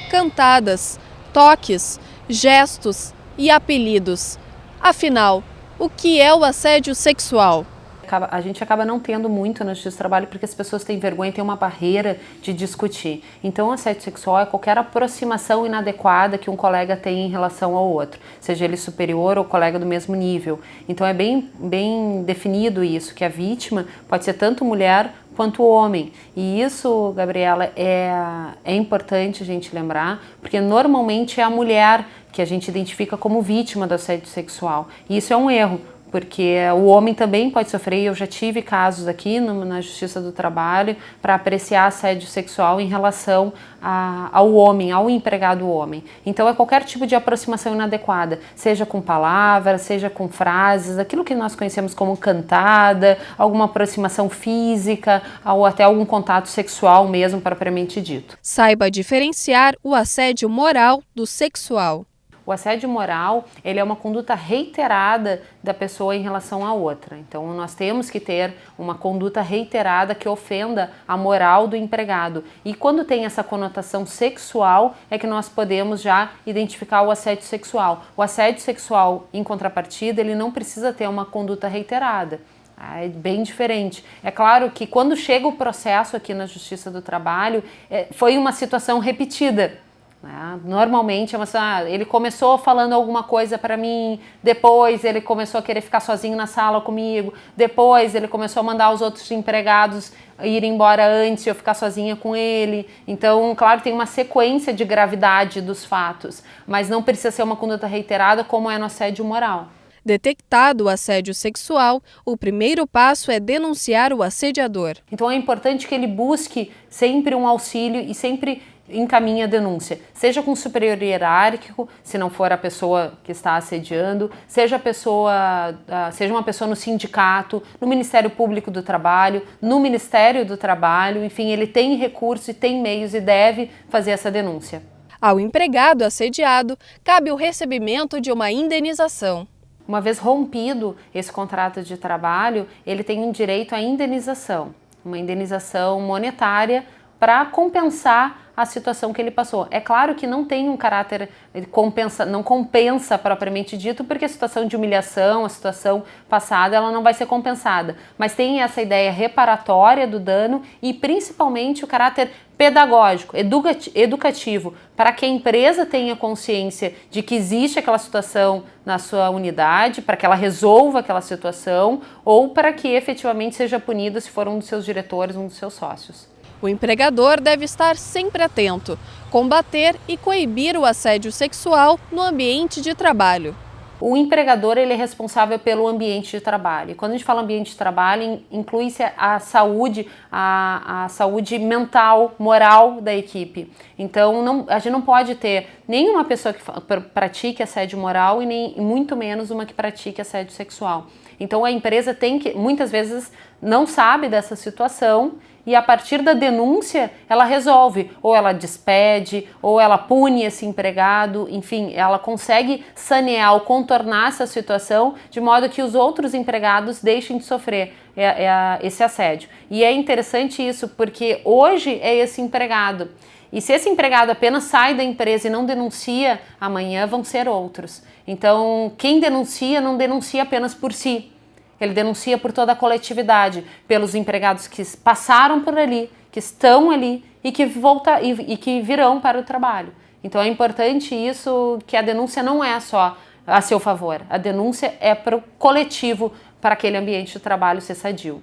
Cantadas, toques, gestos e apelidos. Afinal, o que é o assédio sexual? A gente acaba não tendo muito na justiça do trabalho porque as pessoas têm vergonha, têm uma barreira de discutir. Então, o assédio sexual é qualquer aproximação inadequada que um colega tem em relação ao outro, seja ele superior ou colega do mesmo nível. Então, é bem definido isso, que a vítima pode ser tanto mulher quanto homem. E isso, Gabriela, é importante a gente lembrar, porque normalmente é a mulher que a gente identifica como vítima do assédio sexual. E isso é um erro, porque o homem também pode sofrer. Eu já tive casos aqui na Justiça do Trabalho para apreciar assédio sexual em relação ao homem, ao empregado homem. Então é qualquer tipo de aproximação inadequada, seja com palavras, seja com frases, aquilo que nós conhecemos como cantada, alguma aproximação física ou até algum contato sexual mesmo propriamente dito. Saiba diferenciar o assédio moral do sexual. O assédio moral, ele é uma conduta reiterada da pessoa em relação à outra. Então, nós temos que ter uma conduta reiterada que ofenda a moral do empregado. E quando tem essa conotação sexual, é que nós podemos já identificar o assédio sexual. O assédio sexual, em contrapartida, ele não precisa ter uma conduta reiterada. É bem diferente. É claro que quando chega o processo aqui na Justiça do Trabalho, foi uma situação repetida. Normalmente ele começou falando alguma coisa para mim, depois ele começou a querer ficar sozinho na sala comigo, depois ele começou a mandar os outros empregados ir embora antes e eu ficar sozinha com ele. Então, claro, tem uma sequência de gravidade dos fatos, mas não precisa ser uma conduta reiterada como é no assédio moral. Detectado o assédio sexual, o primeiro passo é denunciar o assediador. Então é importante que ele busque sempre um auxílio e sempre encaminhe a denúncia, seja com o superior hierárquico, se não for a pessoa que está assediando, seja uma pessoa no sindicato, no Ministério Público do Trabalho, no Ministério do Trabalho, enfim, ele tem recursos e tem meios e deve fazer essa denúncia. Ao empregado assediado, cabe o recebimento de uma indenização. Uma vez rompido esse contrato de trabalho, ele tem um direito à indenização, uma indenização monetária para compensar a situação que ele passou. É claro que não tem um caráter, não compensa propriamente dito, porque a situação de humilhação, a situação passada, ela não vai ser compensada. Mas tem essa ideia reparatória do dano e principalmente o caráter pedagógico, educativo, para que a empresa tenha consciência de que existe aquela situação na sua unidade, para que ela resolva aquela situação ou para que efetivamente seja punido se for um dos seus diretores, um dos seus sócios. O empregador deve estar sempre atento, combater e coibir o assédio sexual no ambiente de trabalho. O empregador ele é responsável pelo ambiente de trabalho. E quando a gente fala ambiente de trabalho, inclui-se a saúde mental, moral da equipe. Então, a gente não pode ter nenhuma pessoa que pratique assédio moral e nem muito menos uma que pratique assédio sexual. Então, a empresa muitas vezes não sabe dessa situação e a partir da denúncia ela resolve, ou ela despede, ou ela pune esse empregado, enfim, ela consegue sanear ou contornar essa situação de modo que os outros empregados deixem de sofrer esse assédio. E é interessante isso porque hoje é esse empregado. E se esse empregado apenas sai da empresa e não denuncia, amanhã vão ser outros. Então, quem denuncia não denuncia apenas por si. Ele denuncia por toda a coletividade, pelos empregados que passaram por ali, que estão ali e que virão para o trabalho. Então é importante isso, que a denúncia não é só a seu favor, a denúncia é para o coletivo, para aquele ambiente de trabalho ser sadio.